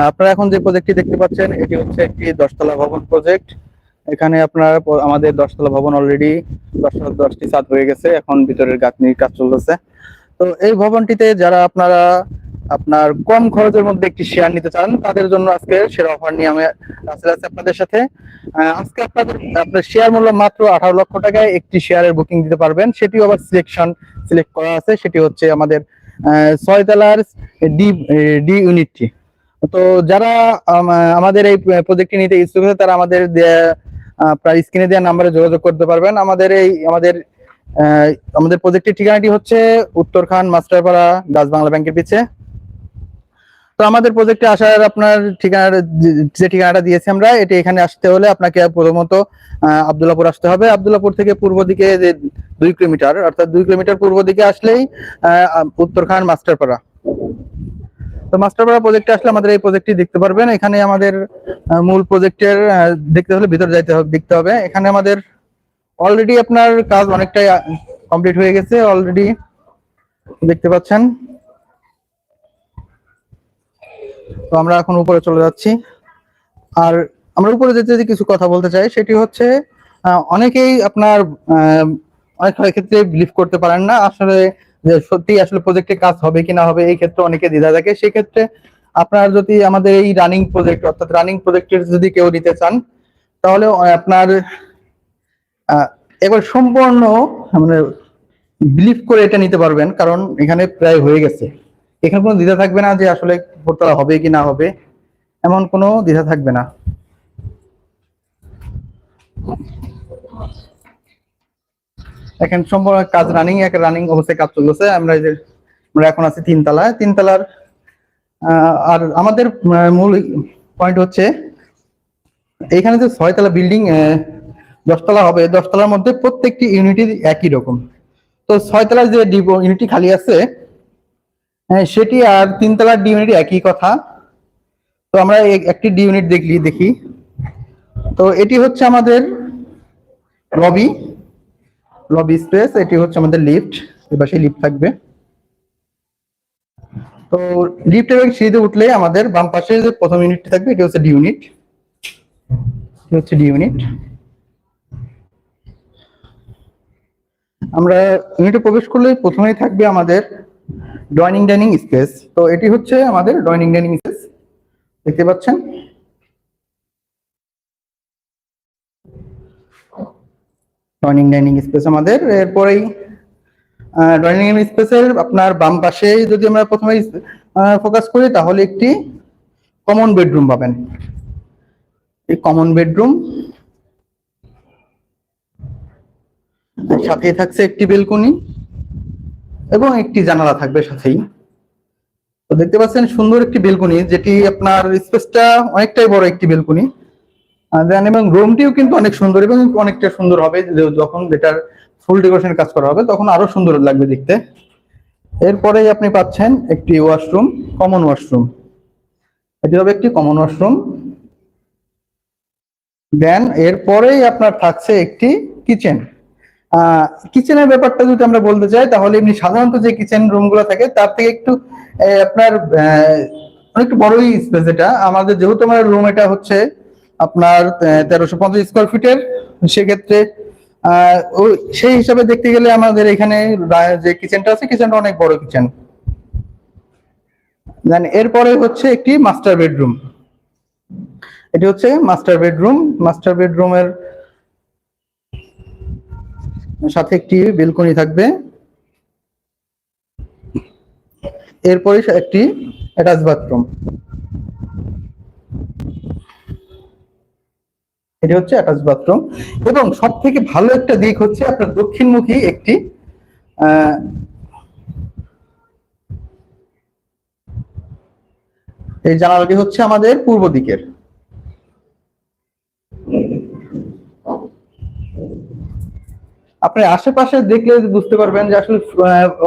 আপনারা এখন যে প্রজেক্টটি দেখতে পাচ্ছেন এটি হচ্ছে একটি 10 তলা ভবন প্রজেক্ট। এখানে আপনার আমাদের 10 তলা ভবন অলরেডি 10টি ছাদ হয়ে গেছে, এখন ভিতরের গাঁথনির কাজ চলতেছে। তো এই ভবনটিতে যারা আপনারা আপনার কম খরচের মধ্যে একটি শেয়ার নিতে চান তাদের জন্য আজকে সেরা অফার নিয়ে আমি রাসেল আছি আপনাদের সাথে। আজকে আপনার শেয়ার মূল্য মাত্র 18 লক্ষ টাকায় একটি শেয়ারের বুকিং দিতে পারবেন, সেটিও আবার সিলেক্ট করা আছে, সেটি হচ্ছে আমাদের 6 তলার ডি ডি ইউনিটটি। তো যারা আমাদের এই প্রজেক্টটি নিতে ইচ্ছুক আছে তারা আমাদের আপনার স্ক্রিনে দেওয়া নাম্বারে যোগাযোগ করতে পারবেন। আমাদের প্রজেক্টের ঠিকানাটি হচ্ছে উত্তরখান মাস্টারপাড়া ডাচ বাংলা ব্যাংকের পিছে। তো আমাদের প্রজেক্টে আসার আপনার যে ঠিকানাটা দিয়েছি আমরা, এটি এখানে আসতে হলে আপনাকে প্রথমত আব্দুল্লাহপুর আসতে হবে। আব্দুল্লাহপুর থেকে পূর্ব দিকে যে 2 কিলোমিটার, অর্থাৎ 2 কিলোমিটার পূর্ব দিকে আসলেই উত্তরখান মাস্টারপাড়া। তো মাস্টারপাড়া প্রজেক্টে আসলে আমাদের এই প্রজেক্টটি দেখতে পারবেন। এখানে আমাদের মূল প্রজেক্টের দেখতে হলে ভিতরে দেখতে হবে। এখানে আমাদের অলরেডি আপনার কাজ অনেকটাই কমপ্লিট হয়ে গেছে, অলরেডি দেখতে পাচ্ছেন। তো আমরা এখন উপরে চলে যাচ্ছি। আর আমরা উপরে যেতে কিছু কথা বলতে চাই, সেটি হচ্ছে অনেকেই আপনার অনেক ক্ষেত্রে বিলিভ করতে পারেন না আসলে যে সত্যি আসলে প্রজেক্টে কাজ হবে কি না হবে, এই ক্ষেত্রে অনেকে দ্বিধা থাকে। সেই ক্ষেত্রে আপনার যদি আমাদের এই রানিং প্রজেক্ট, অর্থাৎ রানিং প্রজেক্টের যদি কেউ নিতে চান তাহলে আপনার এবার সম্পূর্ণ মানে বিলিভ করে এটা নিতে পারবেন, কারণ এখানে প্রায় হয়ে গেছে। এখানে কোনো দ্বিধা থাকবে না যে আসলে উপরতলা হবে কি না হবে, এমন কোনো দ্বিধা থাকবে না। এখন সম্পূর্ণ কাজ রানিং অবস্থায় কাজ চলতেছে। আমরা এখন আছি 3 তলার। আর আমাদের মূল পয়েন্ট হচ্ছে এখানে যে 6 তলা বিল্ডিং 10 তলা হবে, 10 তলার মধ্যে প্রত্যেকটি ইউনিটি একই রকম। তো 6 তলার যে ইউনিটি খালি আছে সেটি আর 3 তলার ডি ইউনিট একই কথা। তো আমরা একটি ডি ইউনিট দেখি। তো এটি হচ্ছে আমাদের লবি স্পেস, এটি হচ্ছে আমাদের লিফট, এবার সেই লিফট থাকবে। তো লিফট এবং সিঁড়িতে উঠলে আমাদের বাম পাশে যে প্রথম ইউনিটটি থাকবে এটি হচ্ছে ডি ইউনিট। আমরা ইউনিটে প্রবেশ করলে প্রথমেই থাকবে আমাদের ডাইনিং স্পেস। তো এটি হচ্ছে আমাদের ডাইনিং স্পেস, দেখতে পাচ্ছেন। ডাইনিং স্পেস আমাদের। এরপরেই ডাইনিং স্পেসের আপনার বাম পাশে যদি আমরা প্রথমে ফোকাস করি তাহলে একটি কমন বেডরুম পাবেন। এই কমন বেডরুম সাথে থাকছে একটি বেলকনি এবং একটি জানালা থাকবে সাথেই। তো দেখতে পাচ্ছেন সুন্দর একটি বেলকনি, যেটি আপনার স্পেসটা অনেকটাই বড় একটি বেলকনি। এবং রুমটিও কিন্তু অনেক সুন্দর এবং অনেকটা সুন্দর হবে যখন যেটার ফুল ডেকোরেশন কাজ করা হবে, তখন আরো সুন্দর লাগবে দেখতে। এরপরেই আপনি পাচ্ছেন একটি ওয়াশরুম, কমন ওয়াশরুম। এটি হবে একটি কমন ওয়াশরুম। দেন এরপরেই আপনার থাকছে একটি কিচেন। কিচেনের ব্যাপারটা যদি আমরা বলতে চাই তাহলে এমনি সাধারণত যে কিচেন রুম গুলো থাকে তার থেকে একটু আপনার অনেকটু বড়ই স্পেস এটা আমাদের, যেহেতু আমার রুম এটা হচ্ছে আপনার 1350 স্কোয়ার ফিটের, সেক্ষেত্রে সেই হিসাবে দেখতে গেলে আমাদের এখানে যে কিচেনটা আছে কিচেনটা অনেক বড় কিচেন। দেন এরপরে হচ্ছে একটি মাস্টার বেডরুম। এটি হচ্ছে মাস্টার বেডরুমের সাথে একটি বেলকনি থাকবে। এরপরে একটি অ্যাটাচ বাথরুম। এটি হচ্ছে অ্যাটাচ বাথরুম এবং সব থেকে ভালো একটা দিক হচ্ছে আপনার দক্ষিণমুখী একটি এই জানালাটি হচ্ছে আমাদের পূর্ব দিকের। আপনি আশেপাশে দেখলে বুঝতে পারবেন যে আসলে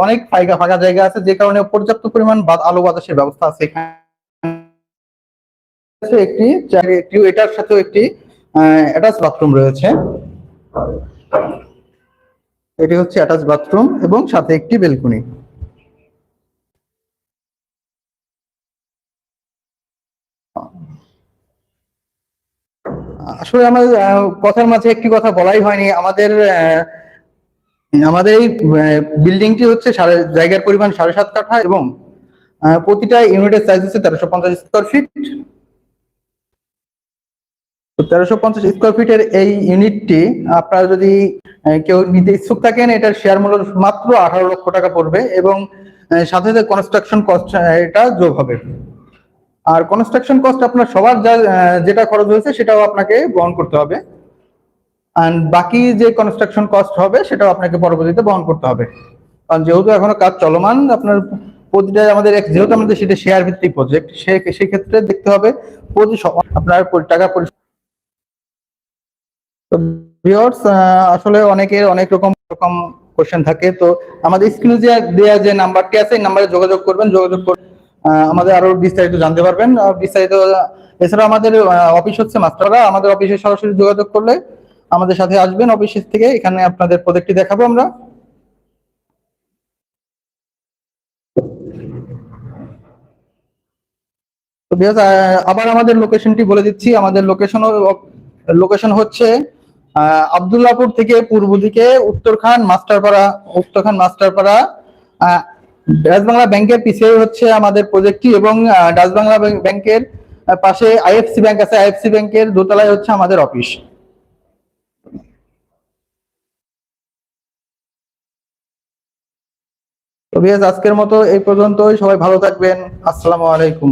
অনেক ফাঁকা জায়গা আছে, যে কারণে পর্যাপ্ত পরিমাণ আলো বাতাসের ব্যবস্থা আছে এখানে। এটার সাথেও একটি অ্যাটাচ বাথরুম রয়েছে। এটি হচ্ছে অ্যাটাচ বাথরুম এবং সাথে একটি বেলকনি। আসলে আমার কথার মাঝে একটি কথা বলাই হয়নি। আমাদের এই বিল্ডিংটি হচ্ছে জায়গার পরিমাণ 7.5 কাঠা এবং প্রতিটা ইউনিটের সাইজ হচ্ছে 1350 স্কোয়ার ফিট। তো 1350 স্কোয়ার ফিটের এই ইউনিটটি আপনারা যদি কেউ নিতে ইচ্ছুক থাকেন, এটার শেয়ার মূল্য মাত্র 18 লক্ষ টাকা পড়বে এবং সাথে সাথে কনস্ট্রাকশন কস্ট এটা যোগ হবে। আর কনস্ট্রাকশন কস্ট আপনার সবার যেটা খরচ হয়েছে সেটাও আপনাকে বহন করতে হবে, আর বাকি যে কনস্ট্রাকশন কস্ট হবে সেটাও আপনাকে পরবর্তীতে বহন করতে হবে। কারণ যেহেতু এখনো কাজ চলমান, আপনার প্রতিটা যেহেতু আমাদের সেটা শেয়ার ভিত্তিক প্রজেক্ট, সেক্ষেত্রে দেখতে হবে আপনার টাকা। তো ভিউয়ার্স, আসলে অনেকের অনেক রকম রকম কোশ্চেন থাকে। তো আমাদের স্ক্রিনে দেওয়া যে নাম্বারটি আছে এই নাম্বারে যোগাযোগ করবেন, যোগাযোগ করে আমাদের আরো বিস্তারিত জানতে পারবেন। বিস্তারিত এছাড়া আমাদের অফিস হচ্ছে মাস্টাররা, আমাদের অফিসে সরাসরি যোগাযোগ করলে আমাদের সাথে আসবেন অফিস থেকে, এখানে আপনাদের প্রজেক্টটি দেখাবো আমরা। তো ভিউয়ার্স, আবার আমাদের লোকেশনটি বলে দিচ্ছি। আমাদের লোকেশন হচ্ছে আব্দুল্লাহপুর থেকে পূর্ব দিকে উত্তরখান মাস্টারপাড়া। আহ, ডাচ বাংলা ব্যাংকের পিছিয়ে হচ্ছে আমাদের প্রজেক্টটি এবং ডাচ বাংলা ব্যাংকের পাশে আইএফসি ব্যাংক আছে, আইএফসি ব্যাংকের দোতলায় হচ্ছে আমাদের অফিস। তো ভিউয়ার্স, আজকের মতো এই পর্যন্তই। সবাই ভালো থাকবেন। আসসালামু আলাইকুম।